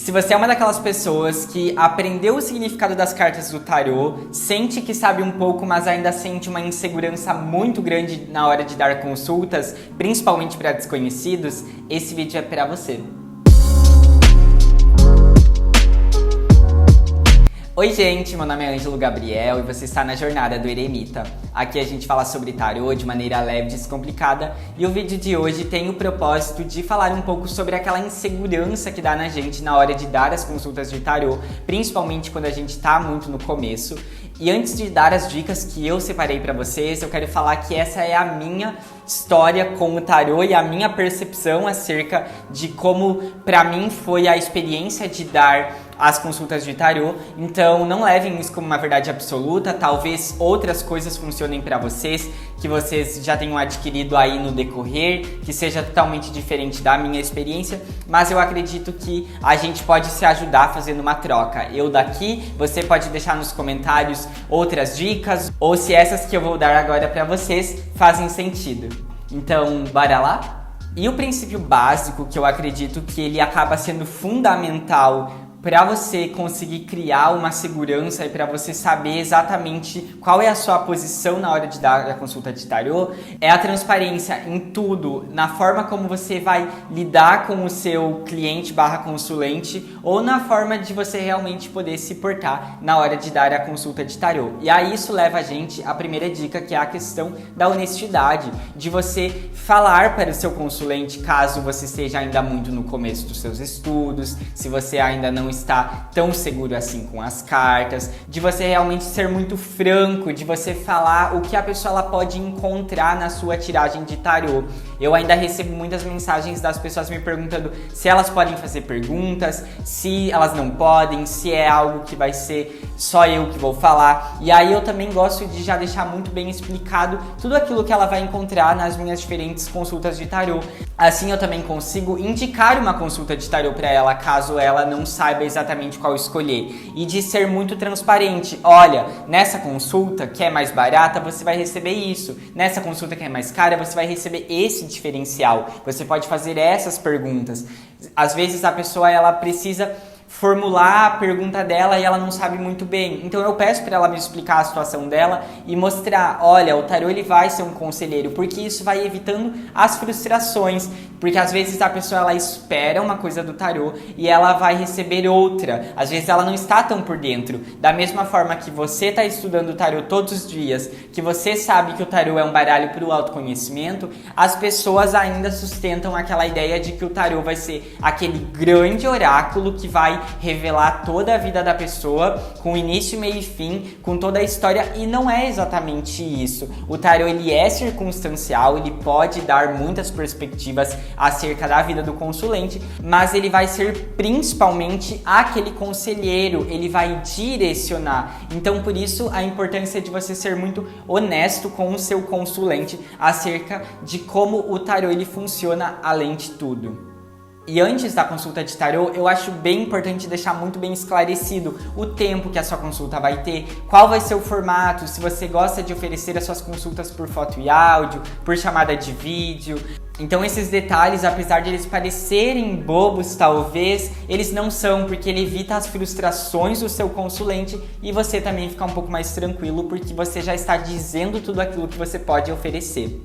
Se você é uma daquelas pessoas que aprendeu o significado das cartas do tarô, sente que sabe um pouco, mas ainda sente uma insegurança muito grande na hora de dar consultas, principalmente para desconhecidos, esse vídeo é para você. Oi gente, meu nome é Ângelo Gabriel e você está na Jornada do Eremita. Aqui a gente fala sobre tarô de maneira leve e descomplicada e o vídeo de hoje tem o propósito de falar um pouco sobre aquela insegurança que dá na gente na hora de dar as consultas de tarô, principalmente quando a gente está muito no começo. E antes de dar as dicas que eu separei para vocês, eu quero falar que essa é a minha história com o tarô e a minha percepção acerca de como para mim foi a experiência de dar as consultas de tarô. Então não levem isso como uma verdade absoluta, talvez outras coisas funcionem para vocês, que vocês já tenham adquirido aí no decorrer, que seja totalmente diferente da minha experiência, mas eu acredito que a gente pode se ajudar fazendo uma troca. Eu daqui, você pode deixar nos comentários outras dicas, ou se essas que eu vou dar agora para vocês fazem sentido. Então, bora lá? E o princípio básico que eu acredito que ele acaba sendo fundamental para você conseguir criar uma segurança e para você saber exatamente qual é a sua posição na hora de dar a consulta de tarô, é a transparência em tudo, na forma como você vai lidar com o seu cliente/consulente ou na forma de você realmente poder se portar na hora de dar a consulta de tarô. E aí isso leva a gente à primeira dica, que é a questão da honestidade, de você falar para o seu consulente caso você esteja ainda muito no começo dos seus estudos, se você ainda não está tão seguro assim com as cartas, de você realmente ser muito franco, de você falar o que a pessoa ela pode encontrar na sua tiragem de tarô. Eu ainda recebo muitas mensagens das pessoas me perguntando se elas podem fazer perguntas, se elas não podem, se é algo que vai ser só eu que vou falar. E aí eu também gosto de já deixar muito bem explicado tudo aquilo que ela vai encontrar nas minhas diferentes consultas de tarô. Assim eu também consigo indicar uma consulta de tarô para ela, caso ela não saiba exatamente qual escolher. E de ser muito transparente. Olha, nessa consulta que é mais barata, você vai receber isso. Nessa consulta que é mais cara, você vai receber esse diferencial. Você pode fazer essas perguntas. Às vezes a pessoa ela precisa formular a pergunta dela e ela não sabe muito bem. Então eu peço para ela me explicar a situação dela e mostrar, olha, o tarô ele vai ser um conselheiro, porque isso vai evitando as frustrações, porque às vezes a pessoa ela espera uma coisa do tarô e ela vai receber outra. Às vezes ela não está tão por dentro. Da mesma forma que você está estudando o tarô todos os dias, que você sabe que o tarô é um baralho para o autoconhecimento, as pessoas ainda sustentam aquela ideia de que o tarô vai ser aquele grande oráculo que vai revelar toda a vida da pessoa, com início, meio e fim, com toda a história, e não é exatamente isso. O tarô ele é circunstancial, ele pode dar muitas perspectivas acerca da vida do consulente, mas ele vai ser principalmente aquele conselheiro, ele vai direcionar. Então por isso a importância de você ser muito honesto com o seu consulente acerca de como o tarô ele funciona além de tudo. E antes da consulta de tarô, eu acho bem importante deixar muito bem esclarecido o tempo que a sua consulta vai ter, qual vai ser o formato, se você gosta de oferecer as suas consultas por foto e áudio, por chamada de vídeo. Então esses detalhes, apesar de eles parecerem bobos talvez, eles não são, porque ele evita as frustrações do seu consulente e você também fica um pouco mais tranquilo, porque você já está dizendo tudo aquilo que você pode oferecer.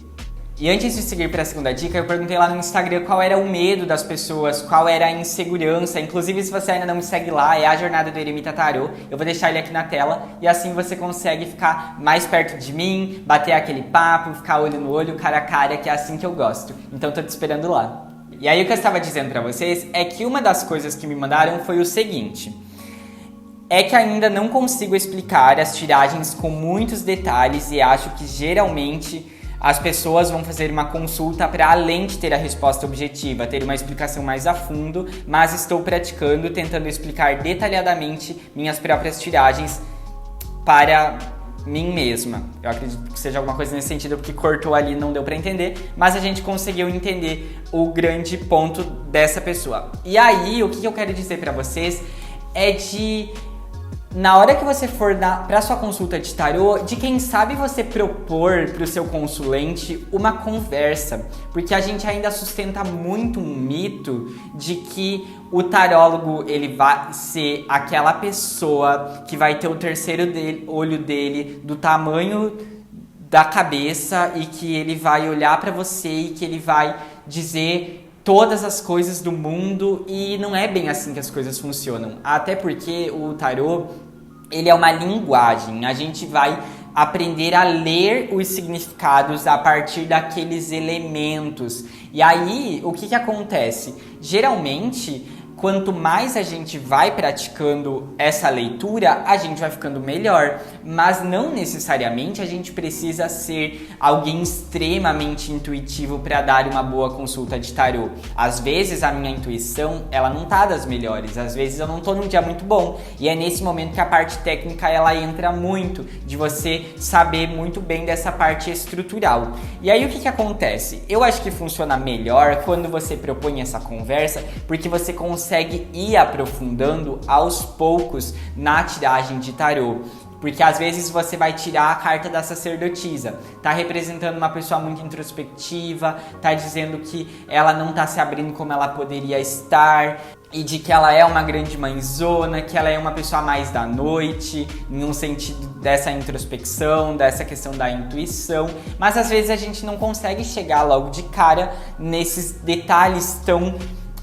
E antes de seguir para a segunda dica, eu perguntei lá no Instagram qual era o medo das pessoas, qual era a insegurança. Inclusive, se você ainda não me segue lá, é a Jornada do Eremita Tarô. Eu vou deixar ele aqui na tela e assim você consegue ficar mais perto de mim, bater aquele papo, ficar olho no olho, cara a cara, que é assim que eu gosto. Então, tô te esperando lá. E aí, o que eu estava dizendo para vocês é que uma das coisas que me mandaram foi o seguinte: é que ainda não consigo explicar as tiragens com muitos detalhes e acho que geralmente as pessoas vão fazer uma consulta para além de ter a resposta objetiva, ter uma explicação mais a fundo, mas estou praticando, tentando explicar detalhadamente minhas próprias tiragens para mim mesma. Eu acredito que seja alguma coisa nesse sentido, porque cortou ali, não deu para entender, mas a gente conseguiu entender o grande ponto dessa pessoa. E aí, o que eu quero dizer para vocês é de na hora que você for para sua consulta de tarô, de quem sabe você propor para o seu consulente uma conversa, porque a gente ainda sustenta muito um mito de que o tarólogo ele vai ser aquela pessoa que vai ter o terceiro olho dele do tamanho da cabeça e que ele vai olhar para você e que ele vai dizer todas as coisas do mundo, e não é bem assim que as coisas funcionam. Até porque o tarô, ele é uma linguagem. A gente vai aprender a ler os significados a partir daqueles elementos. E aí, o que acontece? Geralmente, quanto mais a gente vai praticando essa leitura, a gente vai ficando melhor. Mas não necessariamente a gente precisa ser alguém extremamente intuitivo para dar uma boa consulta de tarô. Às vezes a minha intuição, ela não tá das melhores. Às vezes eu não tô num dia muito bom. E é nesse momento que a parte técnica, ela entra muito. De você saber muito bem dessa parte estrutural. E aí o que acontece? Eu acho que funciona melhor quando você propõe essa conversa, porque você consegue ir aprofundando aos poucos na tiragem de tarô. Porque às vezes você vai tirar a carta da sacerdotisa, tá representando uma pessoa muito introspectiva, tá dizendo que ela não tá se abrindo como ela poderia estar, e de que ela é uma grande mãezona, que ela é uma pessoa mais da noite, em um sentido dessa introspecção, dessa questão da intuição. Mas às vezes a gente não consegue chegar logo de cara nesses detalhes tão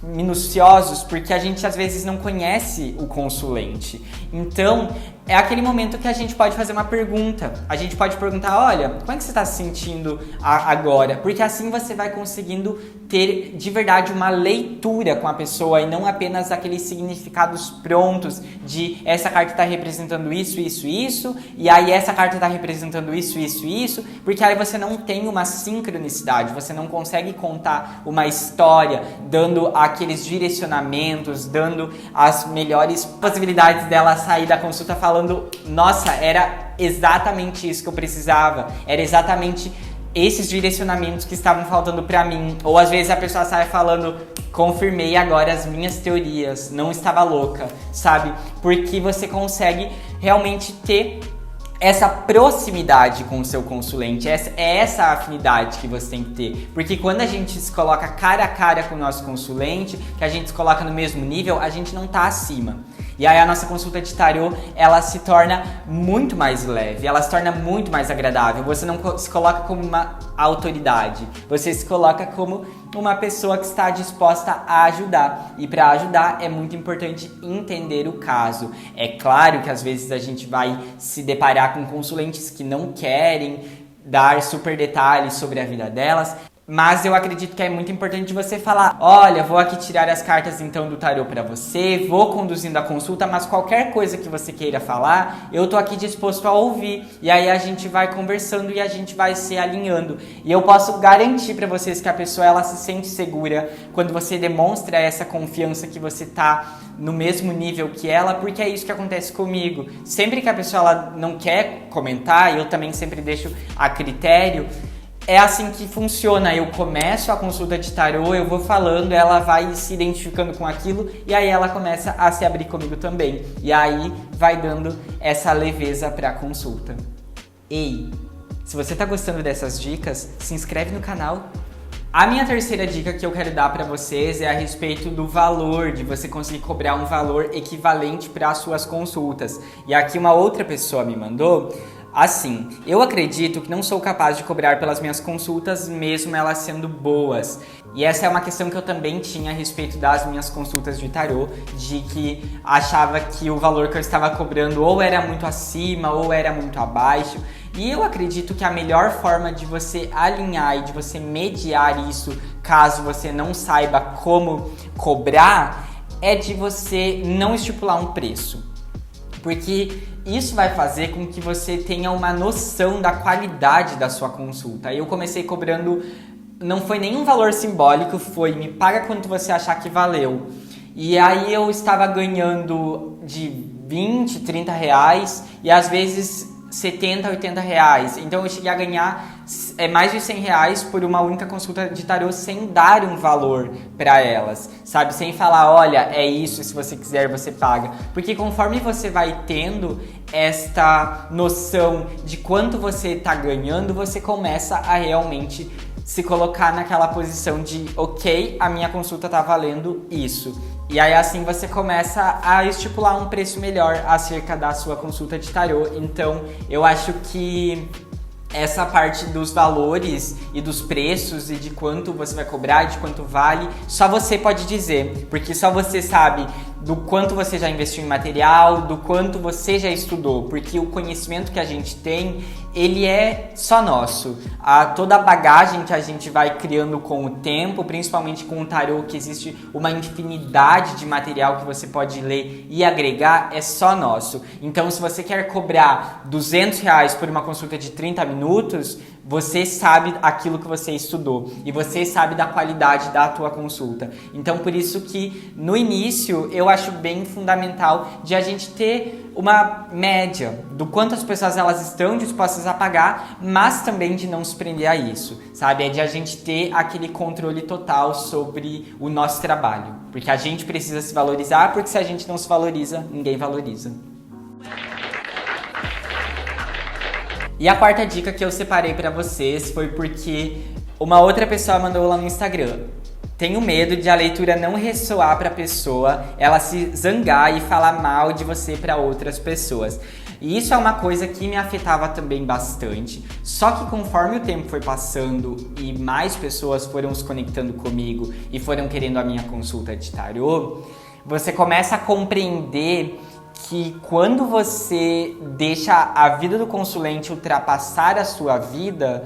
minuciosos, porque a gente às vezes não conhece o consulente. Então, é aquele momento que a gente pode fazer uma pergunta. A gente pode perguntar, olha, como é que você está se sentindo agora? Porque assim você vai conseguindo ter de verdade uma leitura com a pessoa e não apenas aqueles significados prontos de essa carta está representando isso, isso, isso, e aí essa carta está representando isso, isso, isso, porque aí você não tem uma sincronicidade, você não consegue contar uma história dando aqueles direcionamentos, dando as melhores possibilidades dela sair da consulta falando, nossa, era exatamente isso que eu precisava, era exatamente esses direcionamentos que estavam faltando pra mim. Ou às vezes a pessoa sai falando, confirmei agora as minhas teorias, não estava louca, sabe? Porque você consegue realmente ter essa proximidade com o seu consulente, essa afinidade que você tem que ter. Porque quando a gente se coloca cara a cara com o nosso consulente, que a gente se coloca no mesmo nível, a gente não tá acima. E aí a nossa consulta de tarô, ela se torna muito mais leve, ela se torna muito mais agradável. Você não se coloca como uma autoridade, você se coloca como uma pessoa que está disposta a ajudar. E para ajudar é muito importante entender o caso. É claro que às vezes a gente vai se deparar com consulentes que não querem dar super detalhes sobre a vida delas, mas eu acredito que é muito importante você falar, olha, vou aqui tirar as cartas então do tarô pra você, vou conduzindo a consulta, mas qualquer coisa que você queira falar, eu tô aqui disposto a ouvir. E aí a gente vai conversando e a gente vai se alinhando. E eu posso garantir pra vocês que a pessoa, ela se sente segura quando você demonstra essa confiança que você tá no mesmo nível que ela, porque é isso que acontece comigo. Sempre que a pessoa ela não quer comentar, eu também sempre deixo a critério. É assim que funciona, eu começo a consulta de tarô, eu vou falando, ela vai se identificando com aquilo e aí ela começa a se abrir comigo também. E aí vai dando essa leveza para a consulta. Ei, se você tá gostando dessas dicas, se inscreve no canal. A minha terceira dica que eu quero dar para vocês é a respeito do valor, de você conseguir cobrar um valor equivalente para as suas consultas. E aqui uma outra pessoa me mandou, assim, eu acredito que não sou capaz de cobrar pelas minhas consultas, mesmo elas sendo boas. E essa é uma questão que eu também tinha a respeito das minhas consultas de tarô, de que achava que o valor que eu estava cobrando ou era muito acima ou era muito abaixo. E eu acredito que a melhor forma de você alinhar e de você mediar isso, caso você não saiba como cobrar, é de você não estipular um preço. Porque isso vai fazer com que você tenha uma noção da qualidade da sua consulta. Eu comecei cobrando, não foi nenhum valor simbólico, foi me paga quanto você achar que valeu. E aí eu estava ganhando de 20, 30 reais e às vezes 70, 80 reais. Então eu cheguei a ganhar mais de R$100 por uma única consulta de tarô sem dar um valor para elas, sabe? Sem falar, olha, é isso, se você quiser você paga. Porque conforme você vai tendo esta noção de quanto você tá ganhando, você começa a realmente se colocar naquela posição de, ok, a minha consulta tá valendo isso. E aí assim você começa a estipular um preço melhor acerca da sua consulta de tarô. Então eu acho que essa parte dos valores e dos preços e de quanto você vai cobrar, de quanto vale, só você pode dizer, porque só você sabe do quanto você já investiu em material, do quanto você já estudou, porque o conhecimento que a gente tem, ele é só nosso. Toda a bagagem que a gente vai criando com o tempo, principalmente com o tarô, que existe uma infinidade de material que você pode ler e agregar, é só nosso. Então, se você quer cobrar R$200 por uma consulta de 30 minutos, você sabe aquilo que você estudou e você sabe da qualidade da tua consulta. Então, por isso que no início eu acho bem fundamental de a gente ter uma média do quanto as pessoas elas estão dispostas a pagar, mas também de não se prender a isso, sabe? É de a gente ter aquele controle total sobre o nosso trabalho, porque a gente precisa se valorizar, porque se a gente não se valoriza, ninguém valoriza. E a quarta dica que eu separei pra vocês foi porque uma outra pessoa mandou lá no Instagram. Tenho medo de a leitura não ressoar pra pessoa, ela se zangar e falar mal de você pra outras pessoas. E isso é uma coisa que me afetava também bastante. Só que conforme o tempo foi passando e mais pessoas foram se conectando comigo e foram querendo a minha consulta de tarô, você começa a compreender que quando você deixa a vida do consulente ultrapassar a sua vida,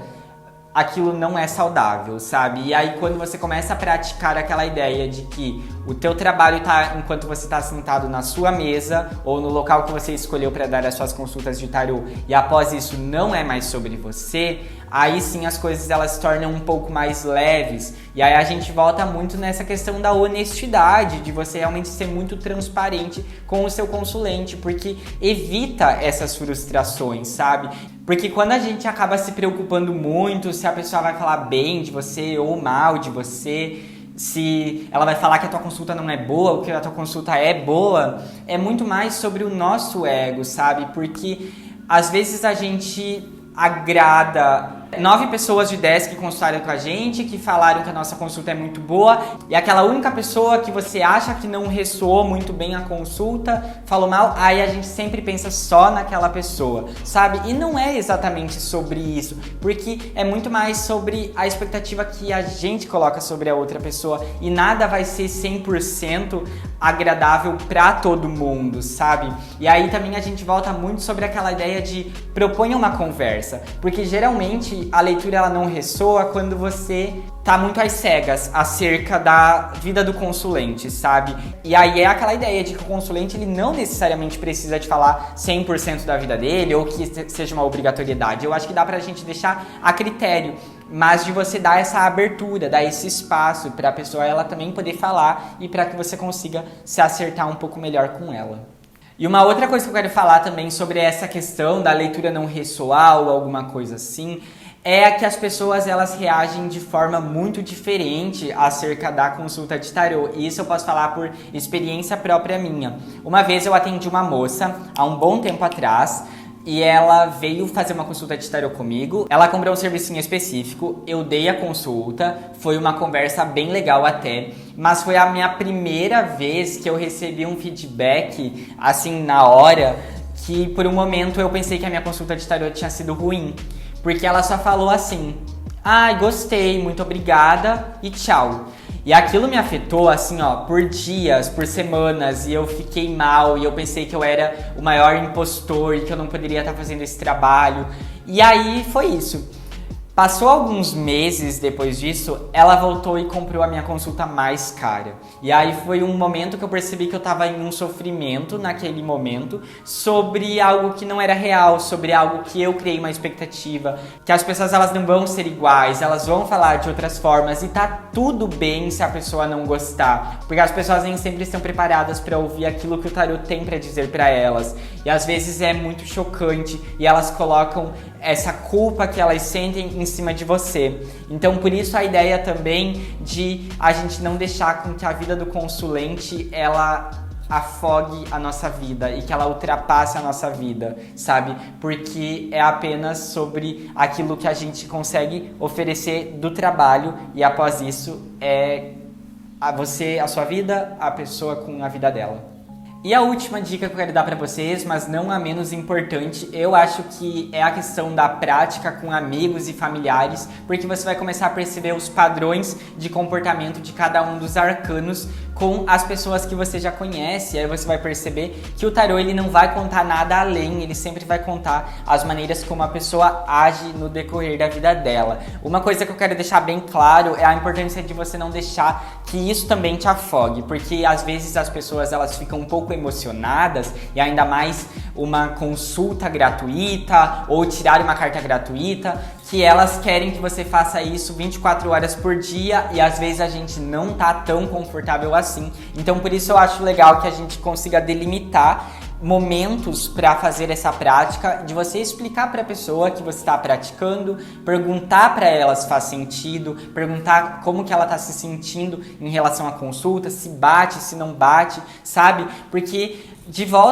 aquilo não é saudável, sabe? E aí quando você começa a praticar aquela ideia de que o teu trabalho tá enquanto você está sentado na sua mesa ou no local que você escolheu para dar as suas consultas de tarô e após isso não é mais sobre você, aí sim as coisas elas se tornam um pouco mais leves. E aí a gente volta muito nessa questão da honestidade, de você realmente ser muito transparente com o seu consulente, porque evita essas frustrações, sabe? Porque quando a gente acaba se preocupando muito se a pessoa vai falar bem de você ou mal de você, se ela vai falar que a tua consulta não é boa ou que a tua consulta é boa, é muito mais sobre o nosso ego, sabe? Porque às vezes a gente agrada 9 pessoas de 10 que consultaram com a gente, que falaram que a nossa consulta é muito boa, e aquela única pessoa que você acha que não ressoou muito bem a consulta, falou mal, aí a gente sempre pensa só naquela pessoa, sabe? E não é exatamente sobre isso, porque é muito mais sobre a expectativa que a gente coloca sobre a outra pessoa, e nada vai ser 100% agradável pra todo mundo, sabe? E aí também a gente volta muito sobre aquela ideia de proponha uma conversa, porque geralmente a leitura ela não ressoa quando você tá muito às cegas acerca da vida do consulente, sabe? E aí é aquela ideia de que o consulente ele não necessariamente precisa de falar 100% da vida dele ou que seja uma obrigatoriedade. Eu acho que dá pra gente deixar a critério, mas de você dar essa abertura, dar esse espaço pra pessoa ela também poder falar e pra que você consiga se acertar um pouco melhor com ela. E uma outra coisa que eu quero falar também sobre essa questão da leitura não ressoar ou alguma coisa assim, é que as pessoas elas reagem de forma muito diferente acerca da consulta de tarô. E isso eu posso falar por experiência própria minha. Uma vez eu atendi uma moça, há um bom tempo atrás, e ela veio fazer uma consulta de tarô comigo. Ela comprou um serviço específico, eu dei a consulta, foi uma conversa bem legal até, mas foi a minha primeira vez que eu recebi um feedback, assim, na hora, que por um momento eu pensei que a minha consulta de tarô tinha sido ruim. Porque ela só falou assim, ai, gostei, muito obrigada e tchau. E aquilo me afetou, assim, ó, por dias, por semanas, e eu fiquei mal, e eu pensei que eu era o maior impostor e que eu não poderia estar fazendo esse trabalho. E aí foi isso. Passou alguns meses depois disso, ela voltou e comprou a minha consulta mais cara. E aí foi um momento que eu percebi que eu tava em um sofrimento naquele momento sobre algo que não era real, sobre algo que eu criei uma expectativa, que as pessoas elas não vão ser iguais, elas vão falar de outras formas e tá tudo bem se a pessoa não gostar, porque as pessoas nem sempre estão preparadas para ouvir aquilo que o tarô tem para dizer para elas. E às vezes é muito chocante e elas colocam essa culpa que elas sentem em em cima de você. Então, por isso a ideia também de a gente não deixar com que a vida do consulente, ela afogue a nossa vida e que ela ultrapasse a nossa vida, sabe? Porque é apenas sobre aquilo que a gente consegue oferecer do trabalho e após isso é a sua vida, a pessoa com a vida dela. E a última dica que eu quero dar pra vocês, mas não a menos importante, eu acho que é a questão da prática com amigos e familiares, porque você vai começar a perceber os padrões de comportamento de cada um dos arcanos com as pessoas que você já conhece. Aí você vai perceber que o tarô ele não vai contar nada além, ele sempre vai contar as maneiras como a pessoa age no decorrer da vida dela. Uma coisa que eu quero deixar bem claro é a importância de você não deixar que isso também te afogue, porque às vezes as pessoas elas ficam um pouco emocionadas e ainda mais uma consulta gratuita ou tirar uma carta gratuita, que elas querem que você faça isso 24 horas por dia e às vezes a gente não tá tão confortável assim. Então por isso eu acho legal que a gente consiga delimitar momentos para fazer essa prática, de você explicar para a pessoa que você está praticando, perguntar para ela se faz sentido, perguntar como que ela está se sentindo em relação à consulta, se bate, se não bate, sabe? Porque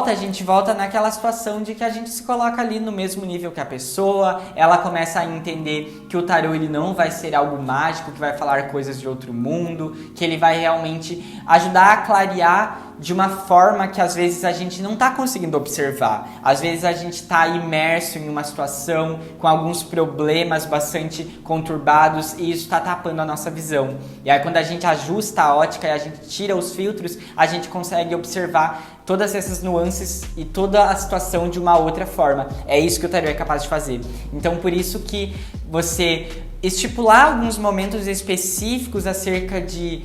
a gente volta naquela situação de que a gente se coloca ali no mesmo nível que a pessoa, ela começa a entender que o tarô ele não vai ser algo mágico, que vai falar coisas de outro mundo, que ele vai realmente ajudar a clarear de uma forma que às vezes a gente não está conseguindo observar. Às vezes a gente está imerso em uma situação com alguns problemas bastante conturbados e isso está tapando a nossa visão. E aí quando a gente ajusta a ótica e a gente tira os filtros, a gente consegue observar todas essas nuances e toda a situação de uma outra forma. É isso que o tarô é capaz de fazer. Então por isso que você estipular alguns momentos específicos acerca de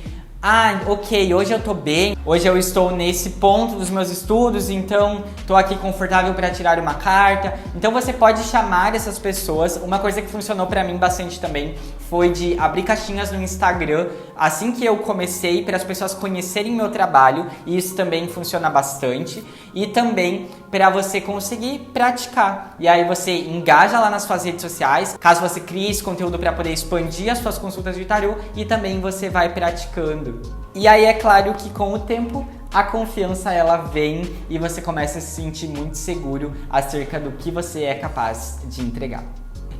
ok, hoje eu tô bem, hoje eu estou nesse ponto dos meus estudos, então tô aqui confortável para tirar uma carta. Então você pode chamar essas pessoas. Uma coisa que funcionou para mim bastante também foi de abrir caixinhas no Instagram assim que eu comecei, para as pessoas conhecerem meu trabalho, e isso também funciona bastante. E também para você conseguir praticar. E aí você engaja lá nas suas redes sociais, caso você crie esse conteúdo para poder expandir as suas consultas de tarô, e também você vai praticando. E aí é claro que com o tempo a confiança ela vem e você começa a se sentir muito seguro acerca do que você é capaz de entregar.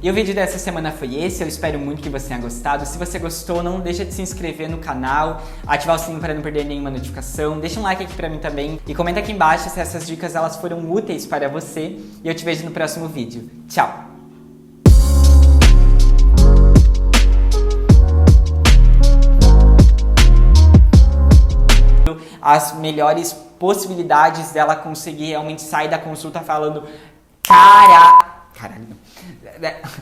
E o vídeo dessa semana foi esse, eu espero muito que você tenha gostado. Se você gostou, não deixa de se inscrever no canal, ativar o sininho para não perder nenhuma notificação, deixa um like aqui pra mim também e comenta aqui embaixo se essas dicas elas foram úteis para você. E eu te vejo no próximo vídeo. Tchau! As melhores possibilidades dela conseguir realmente sair da consulta falando caralho, não.